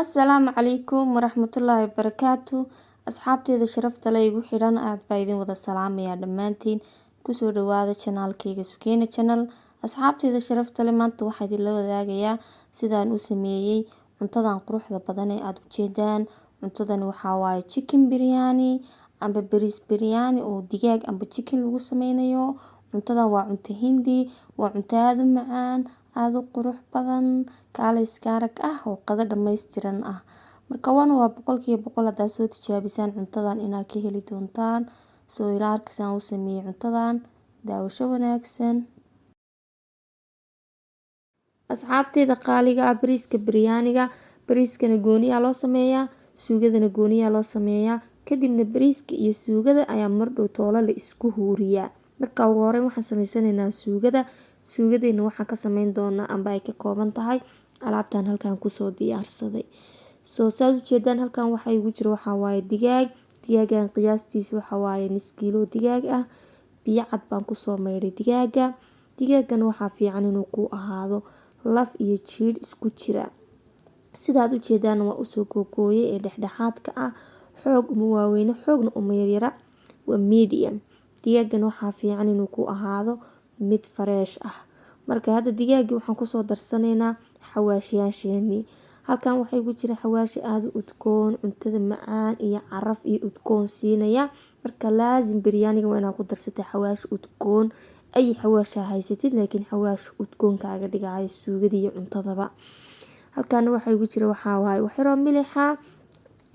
Asalaamu calaykum waraxmatullaahi wabarakaatu. Asxaabteeda sharafta leh igu xidhan aad baa idin wada salaamayaa dhammaantiin. Kusoo dhawaada channelkayga Sukeena Channel. Asxaabteeda sharafta leh maanta waxaa idinla wadaagayaa sidaan u sameeyay cuntadan quruxda badan ee aad u jeedaan. Cuntadan waxaa waaye chicken biryani amba bariis biryani oo digaag amba chicken lagu sameynayo. Cuntadan waa cunto Hindi, waa cunto aad u macaan, aad u qurux badan, kaalis kaarag ah oo qada dhammaystiran ah. Marka waa boqolkiiba boqol haddaad soo tijaabisaan cuntadan inaad ka heli doontaan. Soo ila arkisaan u sameeyay cuntadan daawasho wanaagsan. Asxaabteeda qaaliga ah bariiska biryaniga, bariiskana gooniyaa loo sameeyaa, suugadana gooniyaa loo sameeyaa. Kadibna bariiska iyo suugada ayaa mar dhow toola la isku huuriyaa. Marka ugu horreyn waxaan sameysanaynaa suugada. Suugadeena waxaan ka sameyn doonaa amba ay ka kooban tahay alaabtan halkaan kusoo diyaarsaday. Saad u jeedaan halkaan waxa igu jiro waxaa waaye digaag. Digaagan qiyaastiisa waxaa waaye nus kiilo digaag ah. Biyo cad baan kusoo maydhay digaaga. Digaagana waxaa fiican inuu ku ahaado laf iyo jiir isku jira. Sidaad u jeedaan waa u soo googooyay ee dhexdhexaadka ah. Xoog uma waaweyne, xoogna uma yaryara. Waa medium. Digaagana waxaa fiican inuu ku ahaado mid fresh ah. Marka hadda digaagii waxaan kusoo darsanaynaa xawaashiyaasheeni. Halkaan waxaa igu jira xawaashi aad u udgoon, cuntada macaan iyo caraf iyo udgoon siinaya. Marka laazim biryaniga waa inaad ku darsatay xawaashi udgoon. Ay xawaasha haysatid laakiin xawaashi udgoon kaaga dhigaya suugada iyo cuntadaba. Halkaan waxaa igu jira waxaa waaye wax yar oo milixa.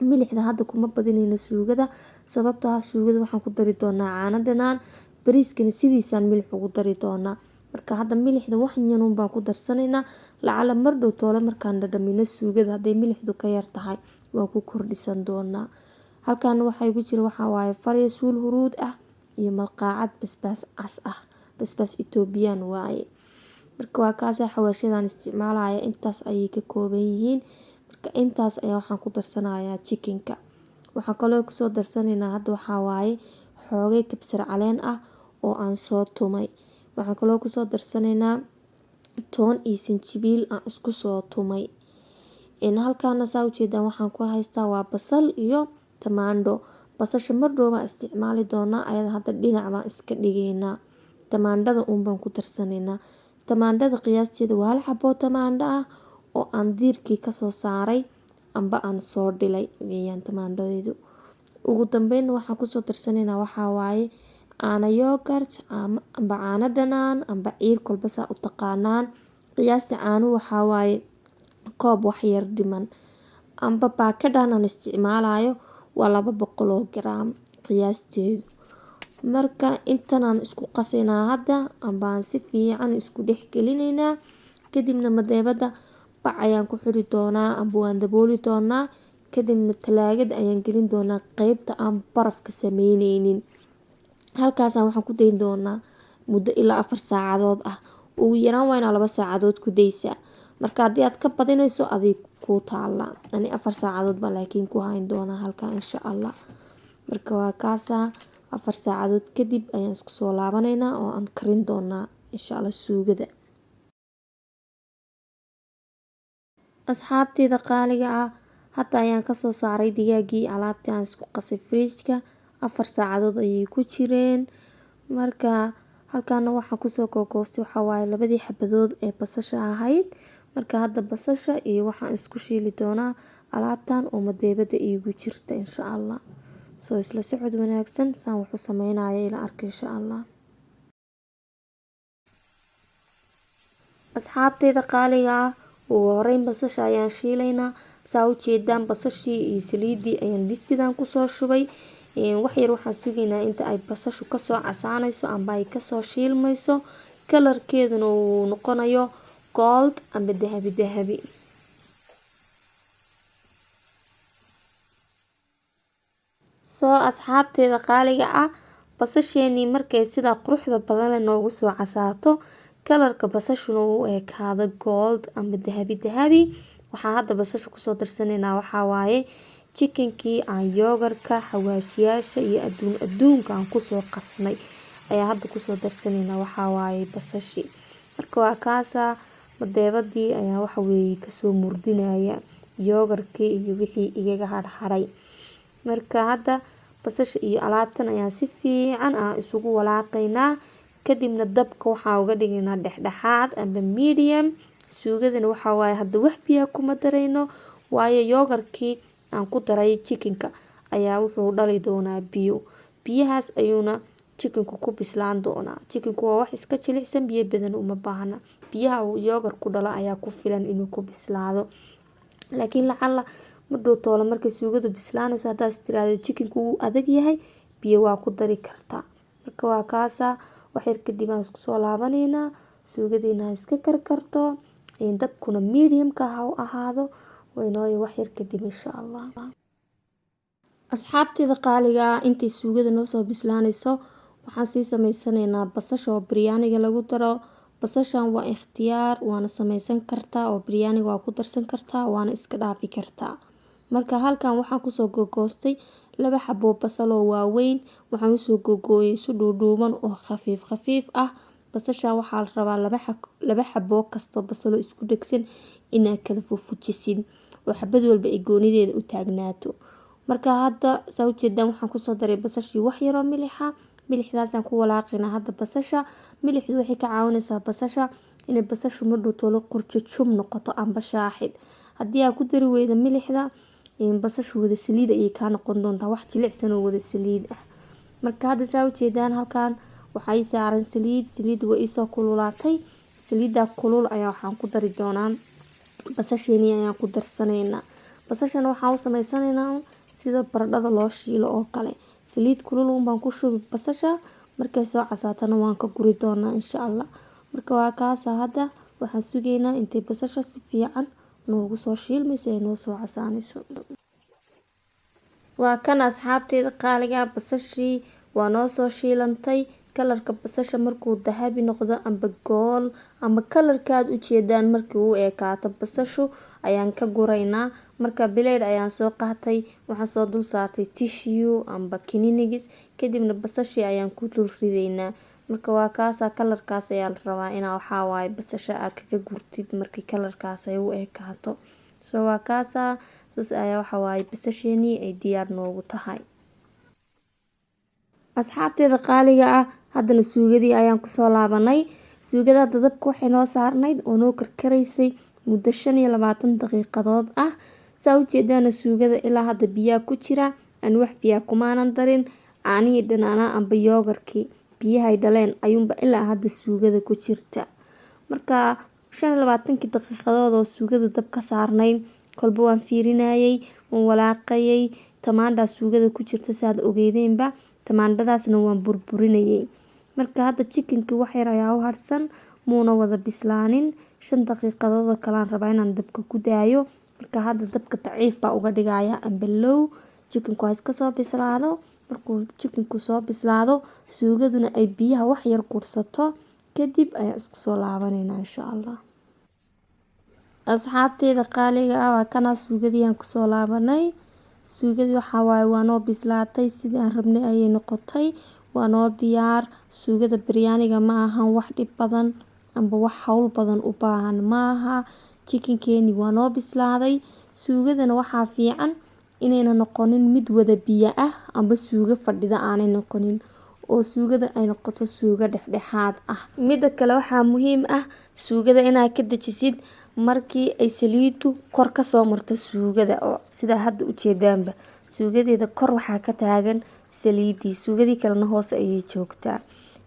Milixda hadda kuma badinayna suugada sababtoo ah suugada waxaan ku dari doonaa caano dhanaan. Bariiskana sidiisaan milix ugu dari doonaa. Marka hadda milixda wax yanuun baan ku darsanaynaa. Lacala mar dhow toole markaan dhadhamino suugada hadday milixdu ka yar tahay waan ku kordhisan doonaa. Halkaan waxaa igu jira waxaa waaye farya suul huruud ah iyo malqaacad basbaas cas ah. Basbaas Ethiopian waaye. Marka waa kaasa xawaashadan isticmaalaya intaas ayay ka kooban yihiin. Marka intaas ayaa waxaan ku darsanayaa chickenka. Waxaan kaloo ku soo darsanaynaa hadda waxaa waaye xoogay kabsar caleen ah oo aan soo tumay. Waxaan kaloo ku soo darsanaynaa toon iyo sinjibiil aan isku soo tumay. Halkaana saa u jeedaan waxaan ku haystaa waa basal iyo tamaandho. Basasha mar dhow baan isticmaali doonaa ayada hadda dhinac baan iska dhigaynaa. Tamaandhada baan ku darsanaynaa. Tamaandhada qiyaasteeda waa hal xabbo tamaandho ah oo aan diirkii ka soo saaray amba aan soo dhilay weeyaan tamaandhadeedu. Ugu dambeyn waxaan ku soo darsanaynaa waxaa waaye caano yogurt amba caano dhanaan amba ciir kolba saa u taqaanaan. Qiyaasta caano waxaa waaye koob wax yar dhiman. Amba baakadaan aan isticmaalayo waa 200 gram qiyaasteedu. Marka intan aan isku qasaynaa hadda amba aan si fiican isku dhex gelinaynaa. Kadibna madeebada bac ayaan ku xiri doonaa amba waan dabooli doonaa. Kadibna talaagada ayaan gelin doonaa qaybta aan barafka sameyneynin. Halkaasaan waxaan ku dayn doonaa muddo ilaa 4 saacadood ah. Ugu yaraan waa inaa 2 saacadood ku daysaa. Marka haddii aad ka badinayso aday ku taala. Ani 4 saacadood baan laakiin ku hayn doonaa halkaan insha Allah. Marka waa kaasa 4 saacadood kadib ayaan isku soo laabanaynaa oo aan karin doonaa insha Allah suugada. Asxaabteeda qaaliga ah hadda ayaan ka soo saaray digaagii alaabtii aan isku qasay fridge-ka. 4 saacadood ayay ku jireen. Marka halkaana waxaan kusoo googoostay waxaa waaye 2 xabadood ee basasha ahayd. Marka hadda basasha iyo waxaan isku shiili doonaa alaabtan oo madeebada iigu jirta insha Allah. Soo isla socod wanaagsan saan wax u sameynaya ila arka insha Allah. Asxaabteeda qaaliga ah ugu horreyn basasha ayaan shiilaynaa. Saa u jeedaan basashii iyo saliidii ayaan distidan kusoo shubay. Wax yar waxaan sugaynaa inta ay basashu ka soo casaanayso amba ay ka soo shiilmayso. Kalarkeeduna uu noqonayo gold amba dahabi dahabi. Soo asxaabteeda qaaliga ah basasheeni markay sida quruxda badan leh noogu soo casaato. Kalarka basashuna uu ekaado gold amba dahabi dahabi. Waxaan hadda basasha kusoo darsanaynaa waxaa waaye chickenkii aan yogurtka xawaashiyaasha iyo adduunka aan kusoo qasnay ayaa hadda kusoo darsanaynaa waxaa waaye basashi. Marka waa kaasa madeebadii ayaa waxa weeye kasoo murdinaya. yoogarkii iyo wixii igaga hadhay. Marka hadda basasha iyo alaabtan ayaan si fiican isugu walaaqaynaa. Kadibna dabka waxaa uga dhigaynaa dhexdhexaad amba medium. Suugadana waxaa waaye hadda wax biyo kuma darayno, waayo yoogarkii aan ku daray chickenka ayaa wuxuu dhali doonaa biyo. Biyahaas ayuuna chickenku ku bislaan doonaa. Chickenku waa wax iska jilicsan, biyo badan uma baahna. Biyaha uu yoogar ku dhalo ayaa ku filan inuu ku bislaado. Laakiin lacala madhow toole markay suugadu bislaanayso haddaad tiraahdo chickenku wuu adag yahay, biyo waa ku dari kartaa. Marka waa kaasaa wax yar kadib aan isku soo laabanaynaa. Suugadeena ha iska karkarto, dabkuna medium-ka ha u ahaado. Waynooyo wax yar kadib insha Allah. Asxaabteeda qaaliga intay suugada noo soo bislaanayso waxaan sii sameysanaynaa basasha oo biryaaniga lagu daro. Basashan waa ikhtiyaar, waana sameysan kartaa oo biryaaniga waa ku darsan kartaa, waana iska dhaafi kartaa. Marka halkan waxaan kusoo gogoostay 2 xabo basal oo waaweyn. Waxaan usoo gogooyay si dhuudhuuban oo khafiif ah. Basashan waxaa la rabaa 2 xabo kasto basalo isku dhegsan inaad kala fufujisid oo xabad walba ay goonideeda u taagnaato. Marka hadda saa u jeedaan waxaan kusoo daray basashii wax yar oo milix ah. Milixdaasaan ku walaaqaynaa hadda basasha. Milixdu waxay ka caawinaysaa basasha inay basashu madhow toole qurjujum noqoto amba shaaxid. Haddii aad ku dari weydo milixda, basashu wada saliid ayay kaa noqon doontaa, wax jilicsan oo wada saliid ah. Marka hadda saa u jeedaan halkan waxaa ii saaran saliid way isoo kululaatay. Saliidda kulul ayaa waxaan ku dari doonaa basasheeni ayaan ku darsanaynaa. Basashana waxaan u sameysanaynaa sida baradhada loo shiilo oo kale. Saliid kulul baan ku shubi basasha, markay soo casaatana waan ka guri doonaa insha Allah. Marka waa kaasa hadda waxaan sugaynaa intay basasha si fiican noogu soo shiilmayso ay noo soo casaanayso. Waa kan asxaabteeda qaaliga basashii waa noo soo shiilantay. Kalarka basasha markuu dahabi noqdo amba gool ama kalarkaad u jeedaan markii uu ekaato basashu ayaan ka guraynaa. Marka blade ayaan soo qaatay, waxaan soo dul saartay tissue amba kininigis, kadibna basashii ayaan ku dul ridaynaa. Marka waa kaasa kalarkaas ayaa la rabaa inaa waxaa waaye basasha aad kaga gurtid markii kalarkaas ay u ekaato. Waa kaasa saas ayaa waxaa waaye basasheeni ay diyaar noogu tahay. Asxaabteeda qaaliga haddana suugadii ayaan kusoo laabanay. Suugada hadda dabka waxay noo saarnayd oo noo karkaraysay muddo 25 daqiiqadood ah. Saa u jeedaana suugada ilaa hadda biyaa ku jira, aan wax biyaa kumaanan darin. Caanihii dhanaana amba yoogarkii biyahay dhaleen ayuunba ilaa hadda suugada ku jirta. Marka 25 daqiiqadood oo suugadu dab ka saarnayn, kolba waan fiirinayay, waan walaaqayay. Tamaandha suugada ku jirta saad ogeydeenba, tamaandhadaasna waan burburinayay. Marka hadda chickenki wax yar ayaa u harsan, muuna wada bislaanin. 5 daqiiqadood oo kale aan rabaa inaan dabka ku daayo. Marka hadda dabka daciif baa uga dhigaya amba low. Chickenku waa iska soo bislaado. Markuu chickenku soo bislaado, suugaduna ay biyaha wax yar kursato, kadib ayaan isku soo laabanaynaa insha Allah. Asxaabteeda qaaliga waa kana suugadii aan kusoo laabanay. Suugadii waxaa waaye waa noo bislaatay sidii aan rabnay ayay noqotay. Waa noo diyaar. Suugada biryaaniga ma ahan wax dhib badan amba wax hawl badan u baahan maaha. Chickenkeeni waa noo bislaaday. Suugadana waxaa fiican inayna noqonin mid wada biyo ah amba suuga fadhida aanay noqonin, oo suugada ay noqoto suuga dhexdhexaad ah. Mida kale waxaa muhiim ah suugada inaad ka dajisid markii ay saliidu kor ka soo marto suugada, oo sida hadda u jeedaanba suugadeeda kor waxaa ka taagan saliidii, suugadii kalena hoos ayay joogtaa.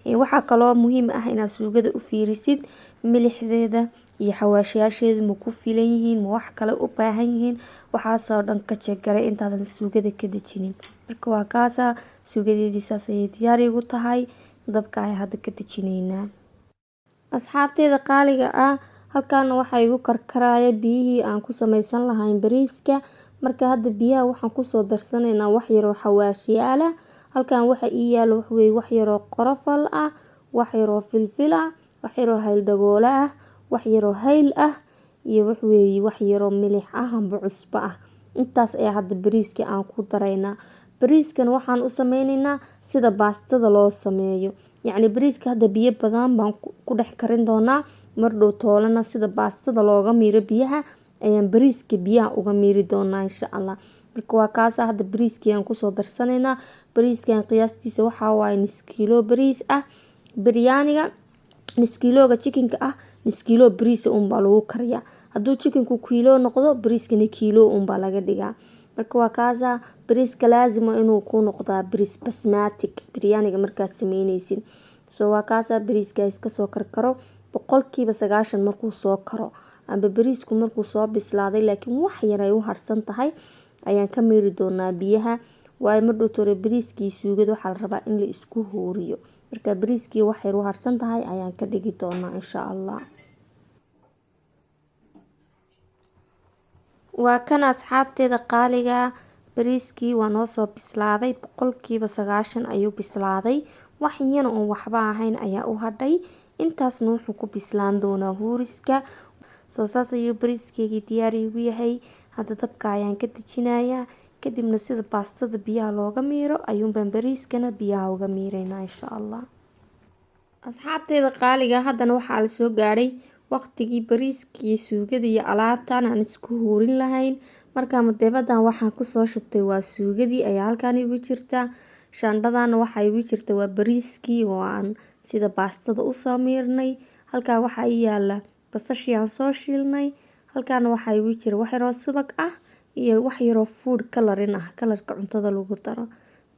Waxaa kaloo muhiim ah inaad suugada u fiirisid milixdeeda iyo xawaashiyaasheedu ma ku filan yihiin, ma wax kale u baahan yihiin. Waxaasoo dhan ka jeegaray intaadan suugada ka dajinin. Marka waa kaasa suugadeedii saas ayay diyaar igu tahay. Dabka ayaan hadda ka dajinaynaa. Asxaabteeda qaaliga halkaana waxaa igu karkaraya biyihii aan ku sameysan lahayn bariiska. Marka hadda biyaha waxaan kusoo darsanaynaa wax yar oo xawaashiyaal ah. Halkan waxa ii yaalo wax yar oo qorofal ah, wax yar oo filfil ah, wax yar oo hayl dhagoola ah, wax yar oo hayl ah iyo wax yar oo milix ah amba cusbo ah. Intaas ayaa hadda bariiska aan ku daraynaa. Bariiskan waxaan u sameynaynaa sida baastada loo sameeyo. Yacni bariiska hadda biyo badan baan ku dhex karin doonaa. Mar dhow toolana sida baastada looga miiro biyaha ayaan bariiska biyaha uga miiri doonaa insha Allah. Marka waa kaasa hadda bariiskii aan kusoo darsanaynaa. Bariiskan qiyaastiisa waxaa waaye nus kiilo bariis ah. Biryaaniga nus kiilooga chickenka ah nus kiilo bariis baa lagu kariyaa. Hadduu chickenku kiilo noqdo bariiskana kiilo baa laga dhigaa. Marka waa kaasa bariiska laazim inuu ku noqdaa bariis basmati biryaaniga markaad sameynaysid. Waa kaasa bariiska iska soo karkaro boqolkiiba 90 markuu soo karo amba bariisku markuu soo bislaaday laakiin wax yar ay u harsan tahay ayaan ka miiri doonaa biyaha. Waayo ma dhowtore bariiskii suugada waxaa la rabaa in la isku huuriyo. Marka bariiskii wax yar u harsan tahay ayaan ka dhigi doonaa insha Allah. Waa kan asxaabteeda qaaliga bariiskii waa noo soo bislaaday boqolkiiba 90 ayuu bislaaday. Wax yar oo waxba ahayn ayaa u hadhay. Intaasna wuxuu ku bislaan doonaa huuriska. Saas ayuu bariiskeygi diyaar igu yahay. Hadda dabka ayaan ka dejinayaa. Kadibna sida baastada biyaha looga miiro ayuun baan bariiskana biyaha uga miiraynaa insha Allah. Asxaabteeda qaaliga haddana waxaa la soo gaaray waqtigii bariiskii suugada iyo alaabtan aan isku huurin lahayn. Marka madeebadan waxaan kusoo shubtay waa suugadii ayaa halkaan igu jirta. Shaandhadan waxaa igu jirta waa bariiskii oo aan sida baastada u soo miirnay. Halkaa waxaa yaala basashii aan soo shiilnay. Halkaan waxaa igu jira wax yar oo subag ah iyo wax yar oo food coloring ah, kalarka cuntada lagu daro.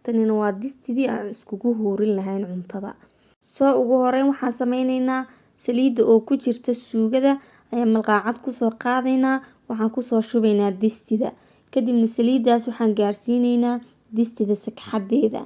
Tanina waa distidii aan iskugu huurin lahayn cuntada. Ugu horeyn waxaan sameynaynaa saliida oo ku jirta suugada ayaa malqacad kusoo qaadaynaa. Waxaan kusoo shubaynaa distida. Kadibna saliidaas waxaan gaarsiinaynaa distida sagxadeeda.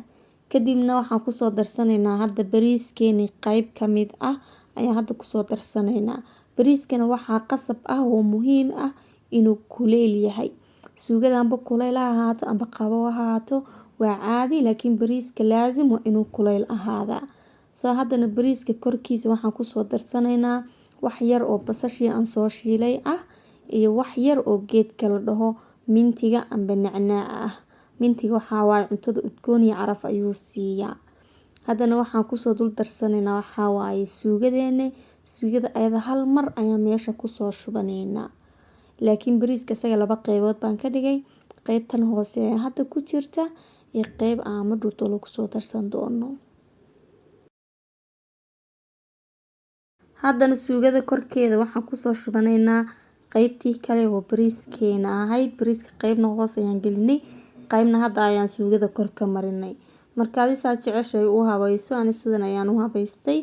Kadibna waxaan kusoo darsanaynaa hadda bariiskeeni qayb ka mid ah ayaa hadda kusoo darsanaynaa. Bariiskana waxaa qasab ah oo muhiim ah inuu kuleyl yahay. Suugada amba kuleyl ha ahaato amba qabow ha ahaato waa caadi laakiin bariiska laazim waa inuu kuleyl ahaadaa. Haddana bariiska korkiisa waxaan kusoo darsanaynaa wax yar oo basashii aan soo shiilay ah iyo wax yar oo geedka la dhaho mintiga amba nacnaaca ah. Mintiga waxaa waaye cuntada udgoon iyo caraf ayuu siiyaa. Haddana waxaan kusoo dul darsanaynaa waxaa waaye suugadeena. Suugada ayada hal mar ayaa meesha kusoo shubanaynaa. Laakiin bariiska isaga 2 qaybood baan ka dhigay. Qaybtan hoose ee hadda ku jirta iyo qayb aan ma dhowto lagu soo darsan doono. Haddana suugada korkeeda waxaan kusoo shubanaynaa qaybtii kale oo bariiskeena ahayd. Bariiska qaybna hoos ayaan gelinay. Qaybna hadda ayaan suugada kor ka marinay. Marka adiga jeceshay u habayso ani sidan ayaan u habaystay.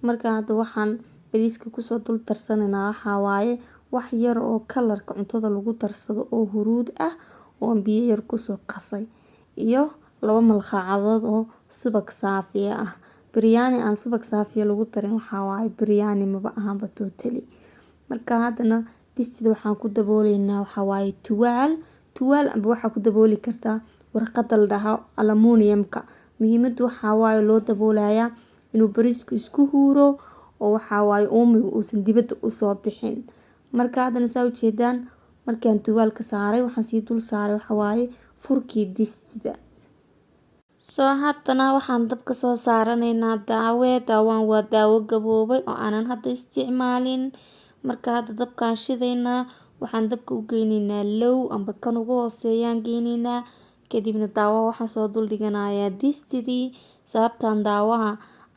Marka hadda waxaan bariiska kusoo dul darsanaynaa waxaa waaye wax yar oo kalarka cuntada lagu darsado oo huruud ah oo biyo yar kusoo qasay iyo 2 malqacadood oo subag saafiya ah. Biryaani aan subag saafiya lagu darin waxaa waaye biryaani maba ahanba totally. Marka haddana distida waxaan ku dabooleynaa waxaa waaye tuwaal amba waxaa ku dabooli kartaa warqada la dhaho aluminumka. Muhiimadu waxaa waaye loo daboolayaa inuu bariisku isku huuro oo waxaa waaye uumiga uusan dibadda u soo bixin. Marka haddana saa u jeedaan markaan tuwaalka saaray waxaan sii dul saaray waxaa waaye furkii distida. Haddana waxaan dabka soo saaranaynaa daawo. Daawaan waa daawo gaboobay oo aanan hadda isticmaalin. Marka hadda dabkaan shidaynaa waxaan dabka u geynaynaa low amba kan ugu hooseeyaan geynaynaa. Kadibna daawo waxaan soo dul dhiganayaa distidii. Sababtaan daawaha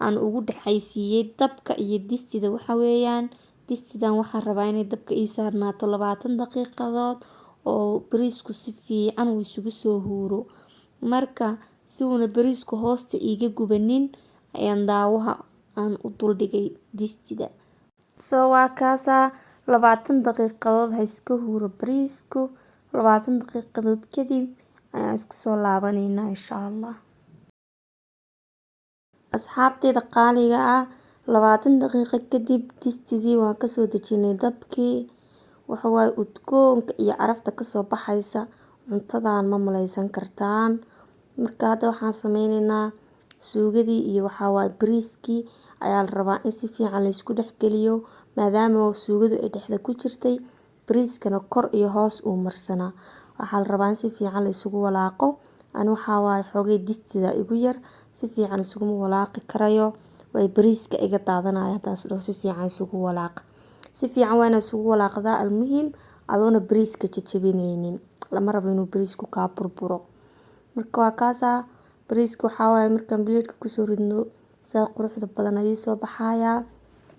aan ugu dhaxaysiiyay dabka iyo distida waxa weeyaan distidan waxaan rabaa inay dabka ii saarnaato 20 daqiiqadood oo bariisku si fiican uu isugu soo huuro. Marka si uuna bariisku hoosta iiga gubanin ayaan daawaha aan u dul dhigay distida. Waa kaasa 20 daqiiqadood ha iska huuro bariisku. 20 daqiiqadood kadib ayaan isku soo laabanaynaa insha Allah. Asxaabteeda qaaliga ah 20 daqiiqo kadib distidii waan ka soo dejinay dabkii. Waxa waaye udgoonka iyo carafta ka soo baxaysa cuntadan ma maleysan kartaan. Marka hadda waxaan sameynaynaa suugadii iyo waxaa waaye bariiskii ayaa la rabaa in si fiican la isku dhex geliyo maadaama suugadu ay dhexda ku jirtay bariiskana kor iyo hoos uu marsanaa. Waxaa la rabaa in si fiican la isugu walaaqo. Ani waxaa waaye xoogay distida igu yar si fiican isugu walaaqi karayo. Way bariiska iga daadanaya taas si fiican isugu walaaq. Si fiican waa inaa isugu walaaqdaa almuhiim adoona bariiska jajabineynin. Lama rabo inuu bariisku kaa burburo. Marka waa kaasaa bariiska waxaa waaye markaan bileedka kusoo ridno saa quruxda badan ayuu soo baxayaa.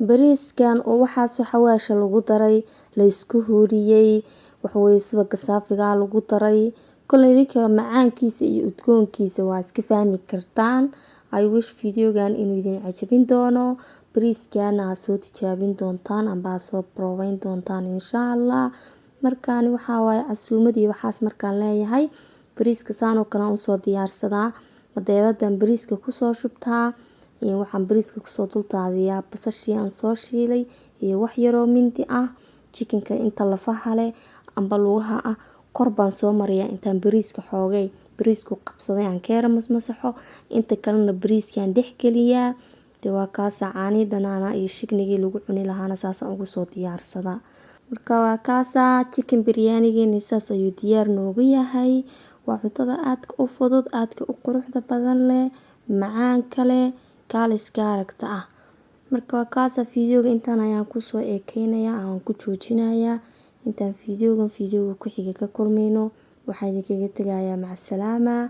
Bariiskan oo waxaas xawaasha lagu daray, la isku huuriyey, waxaweye subagga saafiga lagu daray. Koley idinka macaankiisa iyo udgoonkiisa waa iska fahmi kartaan. I wish videogan inuu idin cajabin doono. Bariiskana aad soo tijaabin doontaan amba aad soo probayn doontaan insha Allah. Markaan waxaa waaye casuumad iyo waxaas markaan leeyahay bariiska saan oo kale aan usoo diyaarsadaa. Madeebad baan bariiska kusoo shubtaa. Waxaan bariiska kusoo duldaadiyaa basashii aan soo shiilay iyo wax yaroo mindi ah. Chickenka inta lafaha leh amba lugaha ah kor baan soo mariyaa intaan bariiska xoogay. Bariisku qabsaday aan keera masaxo. Inta kalena bariiskaan dhex geliyaa. Waa kaasa caani dhanaana iyo shignigii lagu cuni lahaana saasaan ugu soo diyaarsadaa. Marka waa kaasa chicken biryaanigeena saas ayuu diyaar noogu yahay. Waa cuntada aadka u fudud, aadka u quruxda badan leh, macaanka leh, kaaliska aragta ah. Marka waa kaasa videoga intaan ayaan kusoo ekeynayaa, aan ku joojinayaa. Intaan videoga ku xiga ka kulmayno waxaa idinkaga tagayaa mac salaama.